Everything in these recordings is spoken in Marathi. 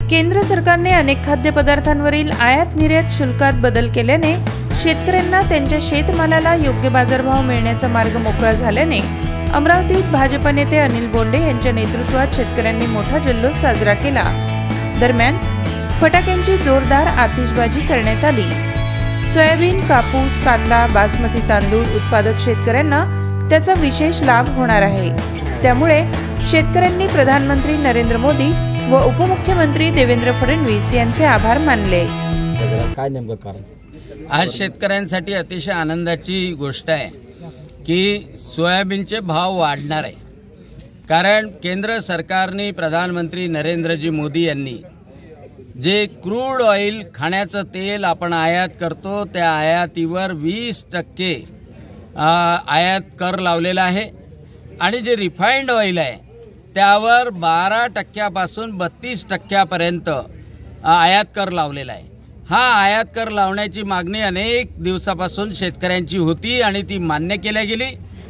केंद्र सरकारने अनेक खाद्यपदार्थांवरील आयात निर्यात शुल्कात बदल केल्याने शेतकऱ्यांना त्यांच्या शेतमालाला योग्य बाजारभाव मिळण्याचा मार्ग मोकळा झाल्याने अमरावतीत भाजप नेते अनिल बोंडे यांच्या नेतृत्वात शेतकऱ्यांनी मोठा जल्लोष साजरा केला। दरम्यान फटाक्यांची जोरदार आतिषबाजी करण्यात आली। सोयाबीन, कापूस, कांदा, बासमती तांदूळ उत्पादक शेतकऱ्यांना त्याचा विशेष लाभ होणार आहे। त्यामुळे शेतकऱ्यांनी प्रधानमंत्री नरेंद्र मोदी व उपमुख्यमंत्री देवेंद्र फडणवीस यांचे आभार मानले। काय नेमकं कारण? आज शेतकऱ्यांसाठी अतिशय आनंदाची गोष्ट आहे की सोयाबीनचे भाव वाढणार आहे। कारण केंद्र सरकारने प्रधानमंत्री नरेंद्रजी मोदी यांनी जे क्रूड ऑइल खाण्याचं तेल आपण आयात करतो त्या आयातीवर 20% आयात कर लावलेला आहे आणि जे रिफाइंड ऑइल आहे त्यावर 12% 32% आयात कर लावलेला आहे। हा आयात कर लावण्याची मागणी अनेक दिवसापासून शेतकऱ्यांची होती आणि ती मान्य केल्या गेली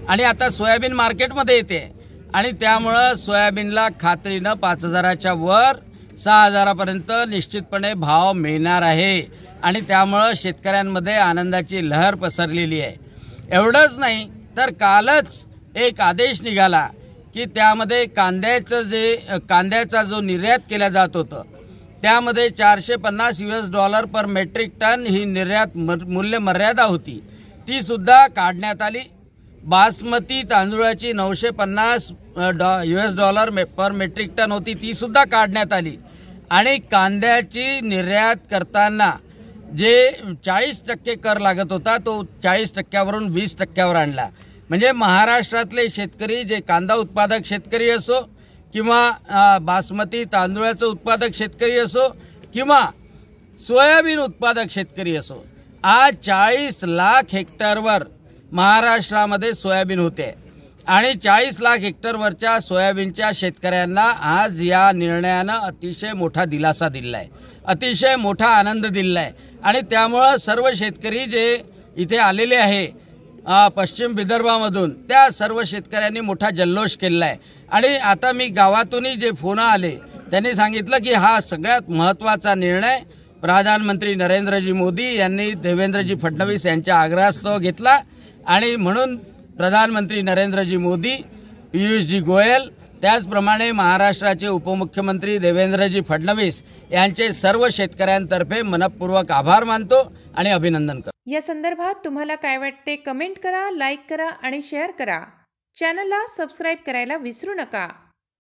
आणि आता सोयाबीन मार्केटमध्ये येते आणि त्यामुळे सोयाबीनला खात्रीनं 5,000च्या वर 6,000 पर्यंत निश्चितपणे भाव मिळणार आहे आणि त्यामुळे शेतकऱ्यांमध्ये आनंदाची लहर पसरलेली आहे। एवढंच नाही तर कालच एक आदेश निघाला की त्यामध्ये कांद्याचा जो निर्यात केला जात होता त्यामध्ये $450 पर मेट्रिक टन ही निर्यात मूल्य मर्यादा होती ती सुद्धा काढण्यात आली। बासमती तांदूळाची $950 पर मेट्रिक टन होती ती सुद्धा काढण्यात आली आणि कांद्याची निर्यात करताना जे 40% कर लागत होता तो 40% वरून 20% आणला। म्हणजे महाराष्ट्रातले शेतकरी जे कांदा उत्पादक शेतकरी असो किंवा बासमती तांदूळाचं उत्पादक शेतकरी असो किंवा सोयाबीन उत्पादक शेतकरी असो, आज 40 लाख हेक्टरवर महाराष्ट्रामध्ये सोयाबीन होते आणि 40 लाख हेक्टरवरच्या सोयाबीनच्या शेतकऱ्यांना आज या निर्णयानं अतिशय मोठा दिलासा दिला आहे, अतिशय मोठा आनंद दिला आहे आणि त्यामुळे सर्व शेतकरी जे इथे आलेले आहे पश्चिम विदर्भामधून त्या सर्व शेतकऱ्यांनी मोठा जल्लोष केला आहे। आणि आता मी गावातूनही जे फोन आले त्यांनी सांगितलं की हा सगळ्यात महत्त्वाचा निर्णय प्रधानमंत्री नरेंद्रजी मोदी यांनी देवेंद्रजी फडणवीस यांच्या आग्रहास्तव घेतला आणि म्हणून प्रधानमंत्री नरेंद्रजी मोदी, पीयूषजी गोयल त्याचप्रमाणे महाराष्ट्राचे उपमुख्यमंत्री देवेंद्रजी फडणवीस यांचे सर्व शेतकऱ्यांतर्फे मनपूर्वक आभार मानतो आणि अभिनंदन करतो। या संदर्भात तुम्हाला काय वाटते कमेंट करा, लाईक करा आणि शेअर करा। चॅनलला सबस्क्राइब करायला विसरू नका।